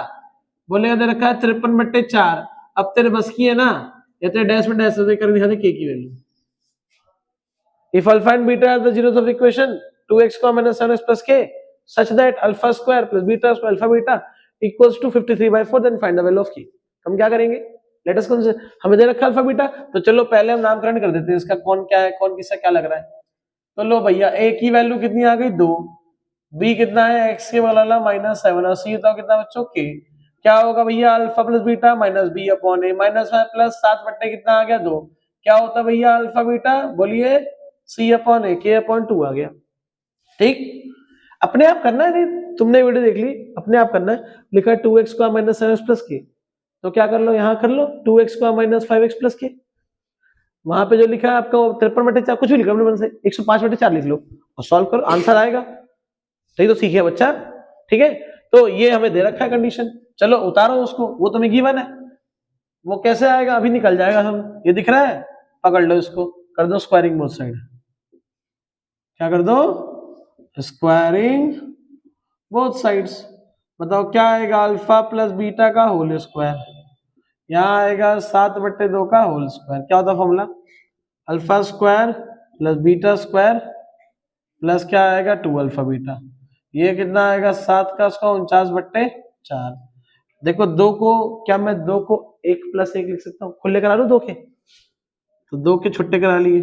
बोलेगा दे रखा है 53/4। अब तेरे बस की है ना, या तेरे डैश में डैश कर दिखा दे के की value. If alpha and beta are the zeros of equation 2x minus 7x plus k such that alpha square plus beta square alpha beta equals to 53/4, then find the value of k। हम क्या करेंगे, let us consider, हमें दे रखा alpha beta, तो चलो पहले हम नामकरण कर देते हैं इसका, कौन क्या है, कौन किसका क्या लग रहा है। तो लो भैया a की वैल्यू कितनी आ गई 2, b कितना है x के वाला -7, और c बताओ कितना बच्चों k। क्या होगा भैया alpha plus beta minus B upon A minus 5 plus 7 बट्टे कितना आ गया 2, क्या होता भैया अल्फा बीटा, बोलिए c upon A k upon 2 आ गया। ठीक, अपने आप करना है, तुमने वीडियो देख ली, अपने आप करना है। लिखा 2x माइनस 7x प्लस के, तो क्या कर लो, यहाँ कर लो 2x माइनस 5x प्लस के, वहां पे जो लिखा है आपका 53/4 कुछ भी लिखा अपने मन से 105/4 लिख लो और सॉल्व करो, आंसर आएगा। ठीक तो सीखे बच्चा, ठीक है। तो ये हमें दे रखा है कंडीशन, चलो उतारो उसको, वो तुम्हें गिवन है, वो कैसे आएगा अभी निकल जाएगा हम, ये दिख रहा है, पकड़ लो इसको, कर दो स्क्वायरिंग बोथ साइड, क्या कर दो स्क्वायरिंग बोथ साइड्स। बताओ क्या आएगा अल्फा प्लस बीटा का होल स्क्वायर, यहाँ आएगा 7/2 का होल स्क्वायर, क्या होता formula alpha square plus beta square plus क्या आएगा 2 अल्फा बीटा, ये कितना आएगा 7 का 49/4। देखो 2 को, क्या मैं 2 को 1 + 1 लिख सकता हूँ, खुले करा लू 2 के, तो 2 के छुट्टे करा लिए,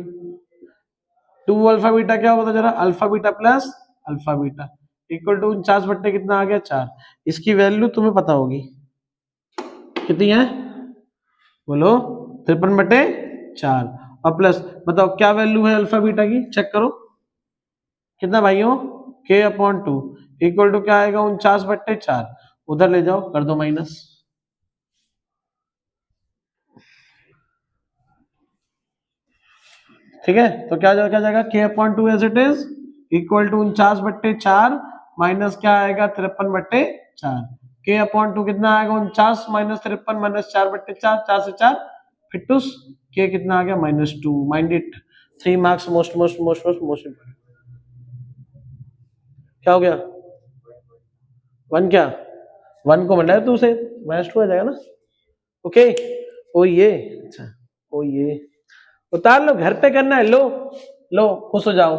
2 अल्फा बीटा क्या होता जरा, alpha beta plus alpha beta equal to 49 बट्टे कितना आ गया 4। इसकी वैल्यू तुम्हें पता होगी कितनी है, बोलो 53/4, और प्लस बताओ क्या वैल्यू है अल्फा बीटा की, चेक करो कितना भाइयों k अपॉन 2 इक्वल टू क्या आएगा 49/4, उधर ले जाओ कर दो माइनस। ठीक है, तो क्या जाएगा k upon 2 as it is equal to 49/4 minus क्या आएगा 53/4, k अपॉन 2 कितना आएगा 49 माइनस 53 माइनस 4/4, 4 से 4 फिटूस, k कितना आ गया -2। Mind it, 3 marks most important. क्या हो गया 1, क्या 1 को मंडा है 2 से -2 आ जाएगा ना, ओके। ओ ये अच्छा, ओ ये उतार लो, घर पे करना है, लो खुश हो जाओ।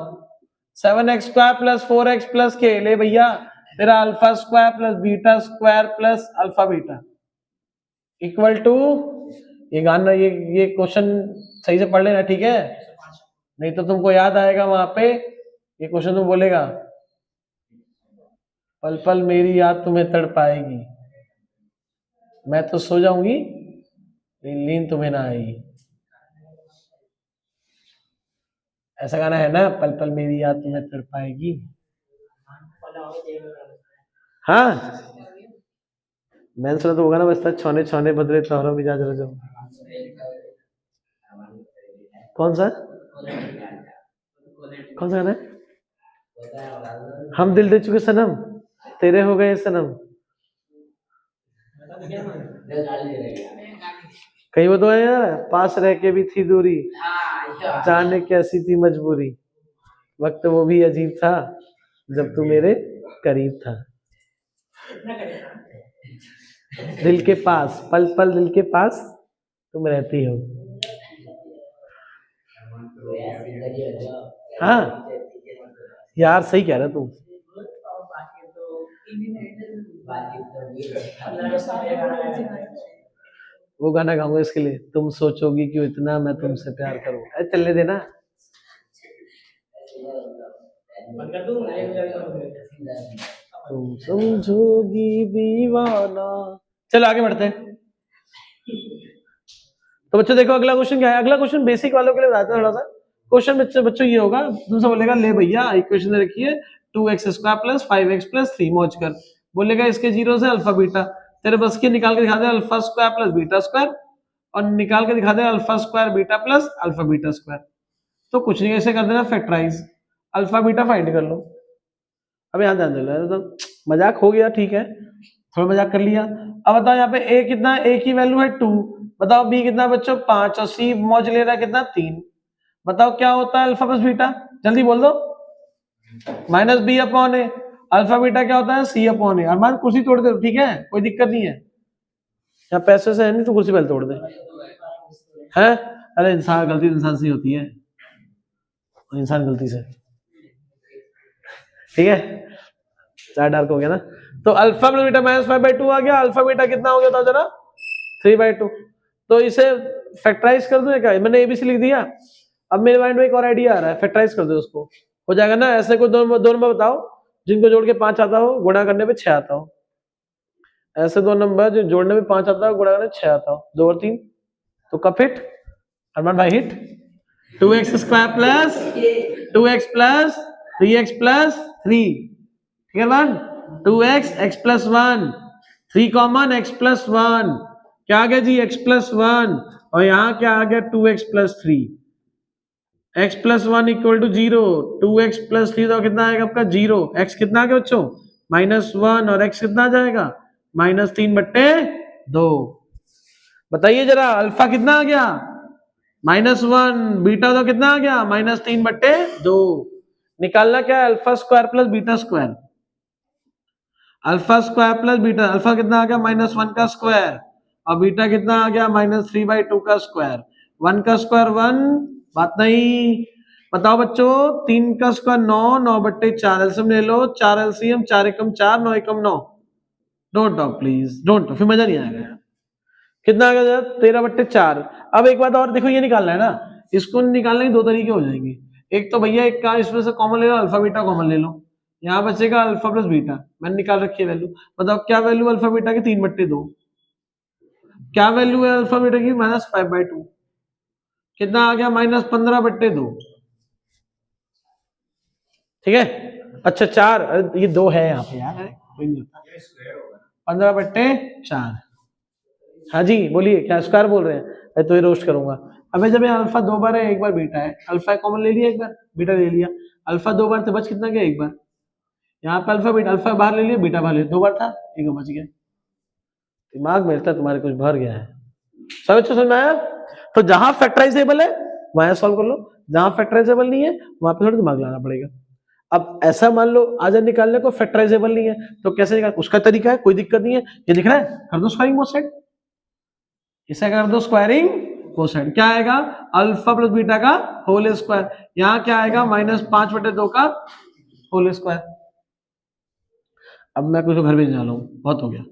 7x² प्लस 4x प्लस के, ले भैया तेरा alpha square plus beta square plus alpha beta equal to, ये गाना ये क्वेश्चन सही से पढ़ लेना, ठीक है, नहीं तो तुमको याद आएगा वहां पे, ये क्वेश्चन तुम बोलेगा पल पल मेरी याद तुम्हें तड़ पाएगी, मैं तो सो जाऊंगी नींद तुम्हें ना आई। ऐसा गाना है ना, पल पल मेरी याद तुम्हें तड़पाएगी। हाँ, मैंने सुना तो वो गाना बजता है, छौने छौने बदले तोहरों मिजाज रजो। कौन सा कौन सा गाना है? हम दिल दे चुके सनम, तेरे हो गए सनम। कहीं वो तो है यार, पास रह के भी थी दूरी, जाने कैसी थी मजबूरी, वक्त वो भी अजीब था जब तू मेरे करीब था। दिल के पास, पल पल दिल के पास तुम रहती हो। हाँ यार, सही कह रहा तू। वो गाना गाऊंगा इसके लिए, तुम सोचोगी क्यों इतना मैं तुमसे प्यार करूं। अरे चलने देना। तुम समझोगी दीवाना। चलो आगे बढ़ते हैं। तो बच्चों देखो अगला क्वेश्चन क्या है। अगला क्वेश्चन बेसिक वालों के लिए बताते हैं थोड़ा सा। क्वेश्चन बच्चों बच्चों ये होगा, तुमसे बोलेगा ले भैया इक्वेशन रखी है 2x² प्लस 5x प्लस 3 मौज कर। बोलेगा इसके जीरो से अल्फा बीटा, तेरे बस की निकाल के दिखा दे alpha square plus beta square, और निकाल के दिखा दे alpha square beta plus alpha beta square. तो कुछ नहीं, ऐसे कर देना फैक्टराइज, अल्फा बीटा फाइंड कर लो। अब यहाँ ध्यान दे लो, तो मजाक हो गया ठीक है, थोड़ा मजाक कर लिया। अब बताओ यहाँ पे a कितना, a की वैल्यू है 2, बताओ b कितना बच्चों 5, और c मौज ले रहा है कितना 3। बताओ क्या होता है अल्फा प्लस बीटा, जल्दी बोल दो। माइनस बी अपॉन ए। अल्फा बीटा क्या होता है सी अपॉन ए। अरमान कुर्सी तोड़ दे, ठीक है कोई दिक्कत नहीं है, यहाँ पैसे से है नहीं तो कुर्सी पहले तोड़ दे। है अरे इंसान गलती इंसान से ही होती है, इंसान गलती से, ठीक है। चार डार्क हो गया ना। तो अल्फा प्लस बीटा माइनस 5/2 आ गया। अल्फा बीटा कितना हो गया था जरा 3/2। तो इसे फैक्टराइज कर दो क्या, मैंने एबीसी लिख दिया। अब मेरे माइंड में एक और आइडिया आ रहा है, फैक्टराइज कर दो उसको, हो जाएगा ना। ऐसे कोई दो नंबर बताओ जिनको जोड़ के 5 आता हो, गुणा करने पे 6 आता हो। ऐसे दो नंबर जो जोड़ने में 5 आता हो, गुणा करने 6 आता हो, 2 और 3। तो कब हिट अरमान भाई hit 2x² plus 2x plus 3x plus 3, ठीक है one 2x x plus 1 3 common x plus 1, क्या आ गया जी x प्लस 1, और यहाँ क्या आ गया 2x plus 3। x plus 1 equal to 0, 2x plus 3 तो कितना आएगा आपका 0, x कितना आ गया बच्चों -1, और x कितना आ जाएगा -3/2। बताइए जरा अल्फा कितना आ गया -1, बीटा तो कितना आ गया -3/2। निकालना क्या है alpha square plus beta square. Alpha square plus beta, alpha कितना आ गया -1 का स्क्वायर, और बीटा कितना आ गया -3/2 का स्क्वायर। 1 का स्क्वायर 1, बात नहीं। बताओ बच्चों 3 का स्क्वायर 9, 9/4 एलसीएम ले लो, 4 LCM, 4 Ekam 4, 9 Ekam 9। Don't talk please, don't talk, फिर मजा नहीं आएगा यार। कितना आ गया 13/4। अब एक बात और देखो, ये निकालना है ना, इसको निकालने के दो तरीके हो जाएंगे। एक तो भैया एक का इसमें से कॉमन ले लो, अल्फा बीटा कॉमन ले लो, यहाँ बचेगा अल्फा प्लस बीटा, मैंने निकाल रखी है वैल्यू। बताओ क्या वैल्यू अल्फा बीटा की 3/2, क्या वैल्यू है अल्फा बीटा की -5/2, कितना आ गया -15/2, ठीक है। अच्छा 4, ये 2 है यहाँ पे यार, कोई नहीं होता, 15/4। हाँ जी बोलिए, क्या स्क्वायर बोल रहे हैं, मैं तो ये रोस्ट करूंगा। अबे जब ये अल्फा 2 बार है, एक बार बीटा है, अल्फा कॉमन ले लिया, एक बार बीटा ले लिया, अल्फा 2 बार तो बच कितना गया, एक बार। यहाँ पे अल्फा बीटा, अल्फा बाहर ले लिया, बीटा बाहर ले लिया, 2 बार था, एक बच गया। दिमाग में लगता है तुम्हारे कुछ भर गया है। सब अच्छा समझ में आया। तो जहां फैक्टराइजेबल है वहां सॉल्व कर लो, जहां फैक्टराइजेबल नहीं है वहां पे थोड़ा दिमाग लगाना पड़ेगा। अब ऐसा मान लो आजा निकालने को फैक्टराइजेबल नहीं है, तो कैसे निकाल, उसका तरीका है, कोई दिक्कत नहीं है। ये दिख रहा है, कर दो स्क्वायरिंग बोथ साइड, इसे कर दो स्क्वायरिंग बोथ साइड, क्या आएगा अल्फा प्लस बीटा का होल स्क्वायर, यहाँ क्या आएगा -5/2 का होल स्क्वायर। अब मैं कुछ घर भेजने वाला हूँ, बहुत हो गया।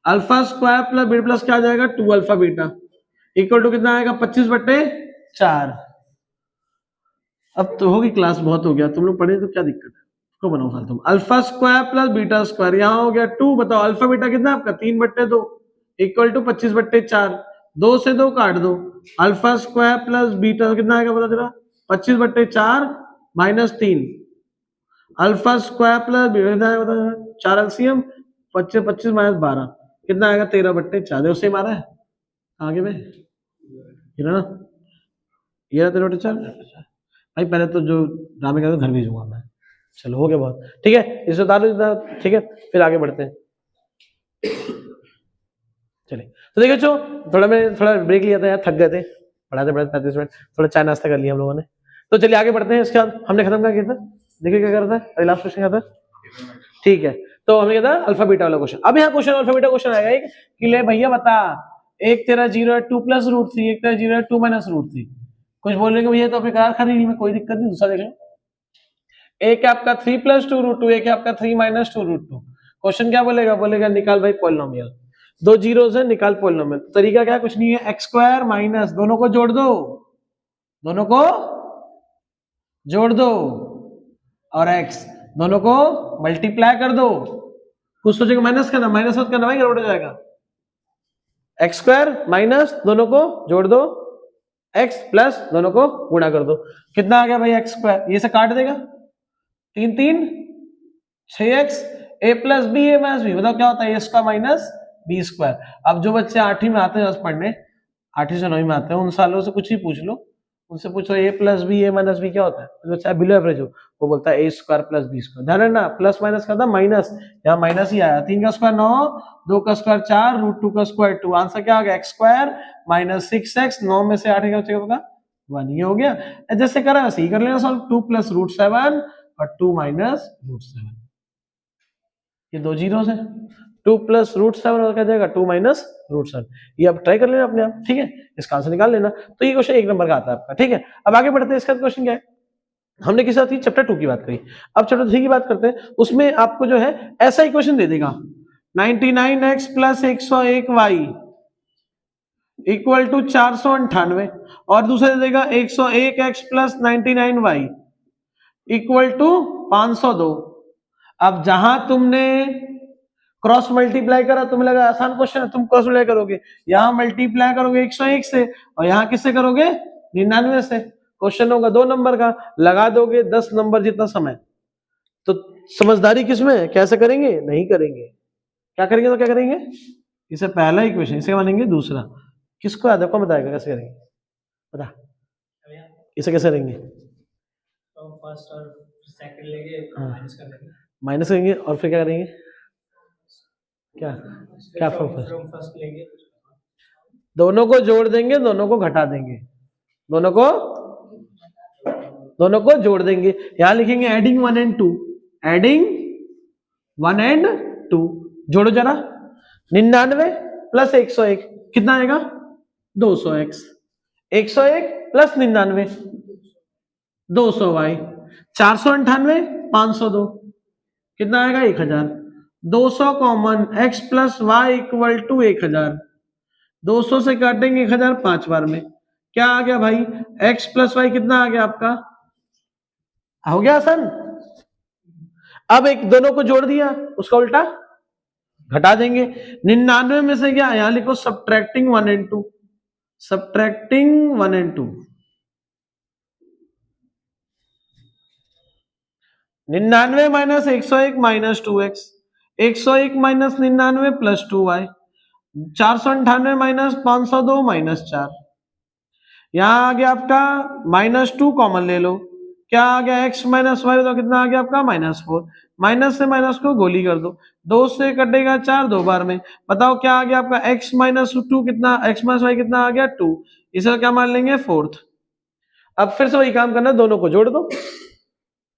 Alpha square plus beta plus क्या आ जाएगा 2 अल्फा बीटा इक्वल टू कितना आएगा 25/4। अब तो होगी क्लास, बहुत हो गया, तुम लोग पढ़े तो क्या दिक्कत है, उसको बनाओ फालतू तुम। Alpha square plus beta square यहाँ हो गया 2, बताओ अल्फा बीटा कितना आपका 3/2 इक्वल टू 25/4। 2 से 2 काट दो, अल्फा स्क्वायर प्लस बीटा कितना आएगा पता चला, 25/4 -3, अल्फा स्क्वायर प्लस बीटा कितना आएगा पता चला, 4 एलसीएम, 25 25 -12 कितना आएगा 13/4, उससे मारा है आगे में ये ना, ये 13/4 भाई। पहले तो जो ड्रामे का घर भेजूंगा मैं, चलो हो गया बहुत, ठीक है इसे उतार दो, ठीक है फिर आगे बढ़ते हैं। चलिए तो देखो जो थोड़ा ब्रेक लिया था यार, थक गए थे पढ़ाते पढ़ाते 35 मिनट, थोड़ा चाय नाश्ता कर लिया हम लोगों ने। तो चलिए आगे बढ़ते हैं। इसके बाद हमने खत्म क्या किया था, देखिए क्या कर रहा था, अभी लास्ट क्वेश्चन क्या था, ठीक है। तो हमने क्या था, अल्फा बीटा वाला क्वेश्चन। अब यहाँ क्वेश्चन अल्फा बीटा क्वेश्चन आएगा एक कि ले भैया बता, एक तेरा 0 है 2 + √3, एक तेरा 0 है 2 - √3। कुछ बोलेंगे भैया तो अपनी कार खरीदी में कोई दिक्कत नहीं, दूसरा देख लो। एक है आपका 3 + 2√2, एक है आपका 3 - 2√2। क्वेश्चन क्या बोलेगा, बोलेगा निकाल भाई पॉलिनोमियल, दो जीरोस है निकाल पॉलिनोमियल। तरीका क्या है, कुछ नहीं है, x स्क्वायर माइनस दोनों को जोड़ दो, दोनों को जोड़ दो, और x दोनों को मल्टीप्लाई कर दो। कुछ सोचेगा माइनस करना, माइनस मत करना भाई गड़बड़ हो जाएगा। x स्क्वायर माइनस दोनों को जोड़ दो, x प्लस दोनों को गुणा कर दो, कितना आ गया भाई x स्क्वायर, ये से काट देगा, 3 3 6x, a plus B A minus B, बताओ क्या होता है, a square minus B square. अब जो बच्चे 8वीं में आते हैं बस पढ़ने, 8वीं से 9वीं में आते हैं, उन सालों से कुछ ही पूछ लो, उनसे पूछो a plus B A minus B क्या होता है, जो बच्चा बिलो एवरेज हो वो बोलता है a square plus B square. ध्यान रखना प्लस माइनस का था माइनस, यहाँ माइनस ही आया, 3 का स्क्वायर 9, 2 का स्क्वायर 4, √2 का स्क्वायर 2, आंसर क्या आ गया, x स्क्वायर माइनस 6x, 9 में से 8 का बचेगा होगा 1, ये हो गया। जैसे करा वैसे ही कर लेना सॉल्व, 2 + √7 और 2 - √7, ये दो जीरोस है, 2 + √7 और क्या जाएगा 2 - √7, ये आप ट्राई कर लेना अपने आप, ठीक है इसका आंसर निकाल लेना। तो ये क्वेश्चन 1 नंबर का आता है आपका, ठीक है। अब आगे बढ़ते हैं, इसका क्वेश्चन क्या है, हमने किस बात की, चैप्टर 2 की बात करी, अब चैप्टर 3 की बात करते हैं। उसमें आपको जो है ऐसा इक्वेशन दे देगा, 99x + 101y इक्वल टू 498, और दूसरा दे देगा 101x + 99y इक्वल टू 502। अब जहां तुमने क्रॉस मल्टीप्लाई करा, तुम्हें लगा आसान क्वेश्चन है, तुम क्रॉस मल्टीप्लाई करोगे, यहां मल्टीप्लाई करोगे 101 से और यहां किससे करोगे 99 से। क्वेश्चन होगा 2 नंबर का, लगा दोगे 10 नंबर जितना समय। तो समझदारी किसमें है, कैसे करेंगे, नहीं करेंगे, क्या करेंगे तो क्या करेंगे, इसे पहला इक्वेशन इसे मानेंगे दूसरा। किसको याद है, कौन बताएगा कैसे करेंगे, बता इसे कैसे करेंगे, तो फर्स्ट और सेकंड लेंगे, माइनस कर देंगे, माइनस करेंगे और फिर क्या करेंगे, क्या क्या फ्रॉम फर्स्ट लेंगे, दोनों को जोड़ देंगे, दोनों को घटा देंगे, दोनों को जोड़ देंगे। यहां लिखेंगे एडिंग 1 and 2, एडिंग 1 and 2, जोड़ो जरा, 99 + 101 कितना आएगा 200x, 101 + 99 200y, 498 502 कितना आएगा 1000, 200 कॉमन, x + y = 1000, 200 से काटेंगे 1000 5 बार में, क्या आ गया भाई x + y कितना आ गया आपका, हो गया आसान। अब एक दोनों को जोड़ दिया, उसका उल्टा घटा देंगे, 99 में से क्या, यहां लिखो subtracting 1 and 2, subtracting 1 and 2, 99 - 101 - 2x, 101 - 99 + 2y, 498 - 502 - 4, यहां आ गया आपका -2 कॉमन ले लो, क्या आ गया x - y, तो कितना आ गया आपका -4, माइनस से माइनस को गोली कर दो, 2 से कटेगा 4 2 बार में, बताओ क्या आ गया आपका x - 2 कितना, x - y कितना आ गया 2, इसे क्या मान लेंगे 4th। अब फिर से वही काम करना, दोनों को जोड़ दो,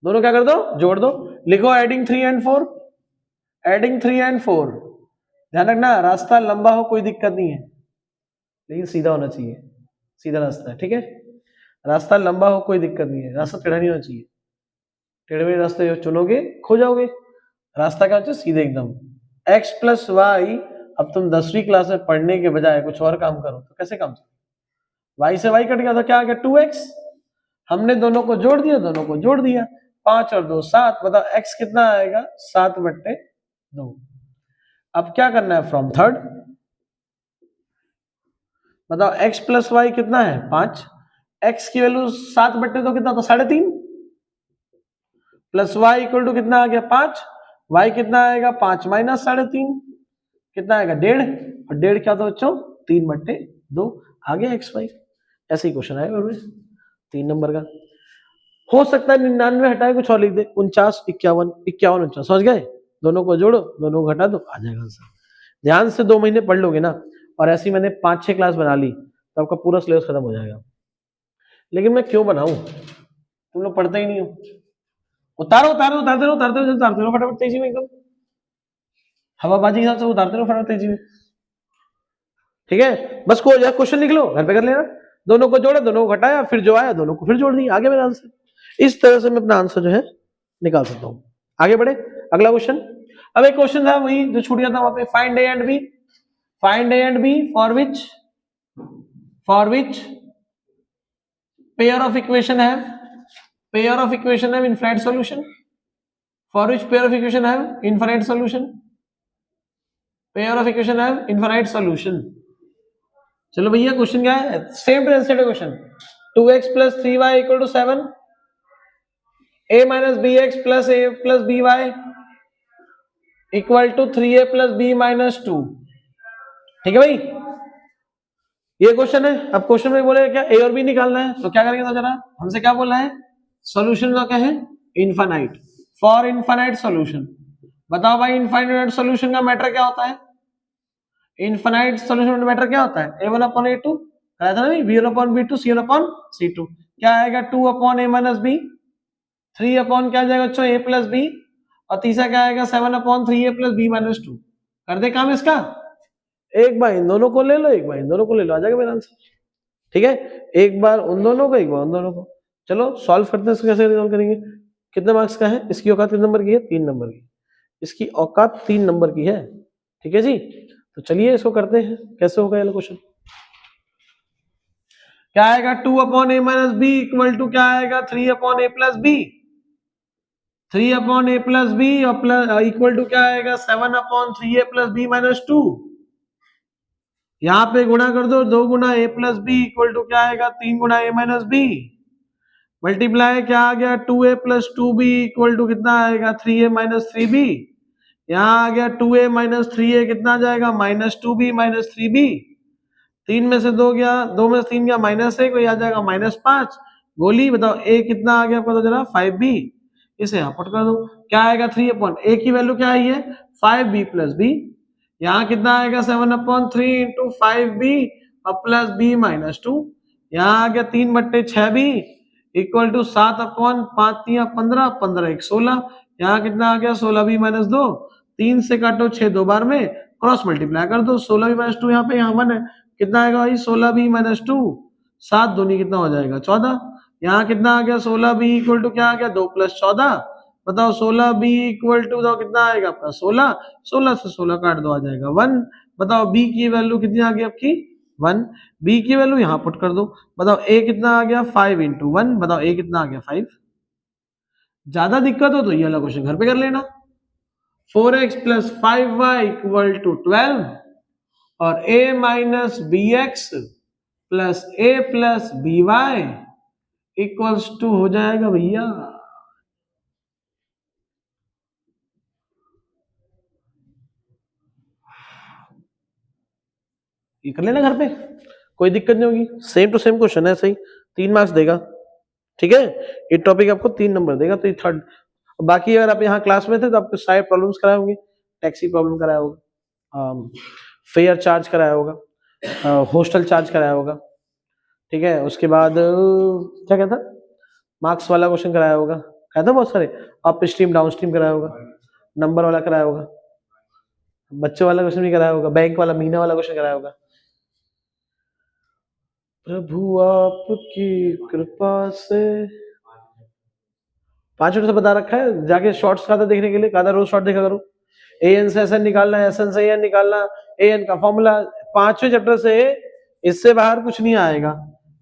दोनों क्या कर दो जोड़ दो, लिखो एडिंग 3 and 4, एडिंग 3 and 4, ध्यान रखना रास्ता लंबा हो कोई दिक्कत नहीं है, लेकिन सीधा होना चाहिए, सीधा रास्ता है, ठीक है, रास्ता लंबा हो कोई दिक्कत नहीं है, रास्ता टेढ़ा नहीं होना चाहिए, टेढ़े मेढ़े रास्ते जो चुनोगे खो जाओगे, रास्ता क्या होता है सीधे एकदम। x + y, अब तुम 10वीं क्लास में पढ़ने के बजाय कुछ और काम करो तो कैसे काम चले, y से y कट गया तो क्या आ गया 2x, हमने दोनों को जोड़ दिया, दोनों को जोड़ दिया, 5 और 2 7, बताओ x कितना आएगा 7/2। अब क्या करना है फ्रॉम थर्ड, बताओ x प्लस वाई कितना है 5, x की वैल्यू 7/2 कितना होता 3.5 प्लस y इक्वल टू कितना आ गया 5, y कितना आएगा 5 माइनस 3.5 कितना आएगा 1.5 और 1.5 क्या था बच्चों 3/2 आ गया x y। ऐसे ही क्वेश्चन आएगा 3 नंबर का। हो सकता है 99 हटाए कुछ और लिख दे 49 51 51 49 समझ गए। दोनों को जोड़ो दोनों को घटा दो आ जाएगा आंसर। ध्यान से 2 महीने पढ़ लोगे ना और ऐसी मैंने 5-6 क्लास बना ली तो आपका पूरा सिलेबस खत्म हो जाएगा। लेकिन मैं क्यों बनाऊं, तुम लोग पढ़ते ही नहीं हो। उतारो उतारो उतारते रहो फटाफट तेजी में एकदम हवाबाजी के हिसाब से उतारते रहो फटाफट तेजी में। ठीक है बस को क्वेश्चन लिख लो घर पे कर लेना, दोनों को जोड़ा दोनों को घटाया फिर जो आया दोनों को फिर जोड़ दिया आगे मेरा आंसर। इस तरह से मैं अपना आंसर जो है निकाल सकता हूं। आगे बढ़े अगला क्वेश्चन। अब एक क्वेश्चन था वही जो छूट गया था वहां पे, find A and B, find A and B for which pair of equation have infinite solution, for which pair of equation have infinite solution, pair of equation have infinite solution. चलो भैया क्वेश्चन क्या है, same to answer question 2x plus 3y equal to 7, a minus bx plus a plus by equal to 3a plus b minus 2। ठीक है भाई ये question है। अब क्वेश्चन में बोले क्या a और b निकालना है तो क्या करेंगे तो जरा हमसे क्या बोलना है, सॉल्यूशन का क्या है इनफाइनाइट, फॉर इनफाइनाइट सॉल्यूशन। बताओ भाई इनफाइनाइट सॉल्यूशन का मैटर क्या होता है, इनफाइनाइट सॉल्यूशन का मैटर क्या होता है a1/a2 कराया था ना b1/b2 c1/c2 क्या आएगा 2/a माइनस b, 3 क्या आ जाएगा बच्चों a प्लस b और तीसरा क्या आएगा 7/3a प्लस b माइनस 2। कर दे काम इसका, एक बार इन दोनों को ले लो एक बार इन दोनों को ले लो आ जाएगा मेरा आंसर। ठीक है एक बार उन दोनों को एक बार उन दोनों को। चलो सॉल्व करते हैं इसको कैसे रिजॉल्व करेंगे। कितने मार्क्स का है, इसकी औकात कितने नंबर की है 3 नंबर की, इसकी औकात 3 नंबर की है। ठीक है जी तो चलिए इसको करते हैं कैसे होगा ये क्वेश्चन। क्या आएगा 2/a minus b equal to क्या आएगा 3/a plus b, 3/a plus b और प्लस इक्वल टू क्या आएगा 7/3a प्लस b माइनस 2। यहां पे गुणा कर दो 2 गुना a plus b equal to क्या आएगा 3 गुना a माइनस b मल्टीप्लाई क्या आ गया 2a plus 2b equal to कितना आएगा 3a माइनस 3b। यहाँ आ गया 2a माइनस 3a कितना आ जाएगा माइनस 2b माइनस 3b, 3 में से 2 गया 2 में से 3 गया -1 आ जाएगा -5 गोली। बताओ a कितना आ गया पता चला 5b, इसे यहाँ पुट कर दो क्या आएगा 3/a की वैल्यू क्या आई है 5b प्लस b, यहाँ कितना आएगा 7/3 इंटू 5b और प्लस b माइनस 2, यहाँ आ गया 3/6b इक्वल टू 7/5 15 15 1 16, यहाँ कितना आ गया 16b माइनस 2, 3 से काटो 6 2 बार में क्रॉस मल्टीप्लाई कर दो 16b माइनस 2 यहाँ पे यहाँ 1 है कितना आएगा भाई 16b माइनस 2 7 दूनी कितना हो जाएगा 14, यहाँ कितना आ गया 16b इक्वल टू क्या आ गया 2 प्लस 14। बताओ 16b इक्वल टू बताओ कितना आएगा आपका 16, 16 से 16 काट दो आ जाएगा 1। बताओ b की वैल्यू कितनी आ गई आपकी 1, b की वैल्यू यहाँ पुट कर दो। बताओ a कितना आ गया 5 इंटू 1, बताओ a कितना आ गया 5। ज्यादा दिक्कत हो तो ये वाला क्वेश्चन घर पे कर लेना 4x plus 5y equal to 12 और a minus B X plus a plus B Y equals to हो जाएगा भैया ये कर लेना घर पे कोई दिक्कत नहीं होगी, सेम टू सेम क्वेश्चन है सही 3 मार्क्स देगा। ठीक है ये टॉपिक आपको 3 नंबर देगा तो ये थर्ड। बाकी अगर आप यहाँ क्लास में थे तो आपको सारे प्रॉब्लम्स कराए होंगे, टैक्सी प्रॉब्लम कराया होगा, फेयर चार्ज कराया होगा, हॉस्टल चार्ज कराया होगा। ठीक है उसके बाद क्या कहता मार्क्स वाला क्वेश्चन कराया होगा, कहता बहुत सारे अप स्ट्रीम डाउन स्ट्रीम कराया होगा, नंबर वाला कराया होगा, बच्चों वाला क्वेश्चन भी कराया होगा, बैंक वाला महीना वाला क्वेश्चन कराया होगा। प्रभु आपकी कृपा से 5 मिनट से बता रखा है जाके शॉर्ट्स खाता देखने के लिए, कहा था रोज शॉर्ट देखा करो। एन से एसएन निकालना है, एसएन से एन निकालना, एन का फॉर्मूला 5वें चैप्टर से इससे बाहर कुछ नहीं आएगा।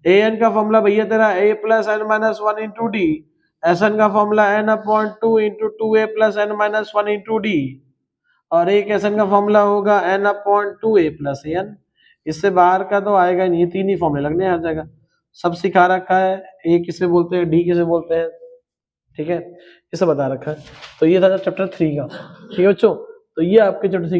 एन का फॉर्मूला भैया तेरा a plus N minus 1 into D, SN का formula n/2 into 2a plus N minus 1 into D और एक एसएन का फॉर्मूला होगा n/2a प्लस एन। इससे बाहर का तो आएगा नहीं, 3 ही फॉर्मूले लगने हैं हर जगह, सब सिखा रखा है, ए किसे बोलते हैं, डी किसे बोलते हैं, ठीक है, ये सब बता रखा है। तो ये था चैप्टर 3 का, ठीक है बच्चों। तो ये आपके चैप्टर 3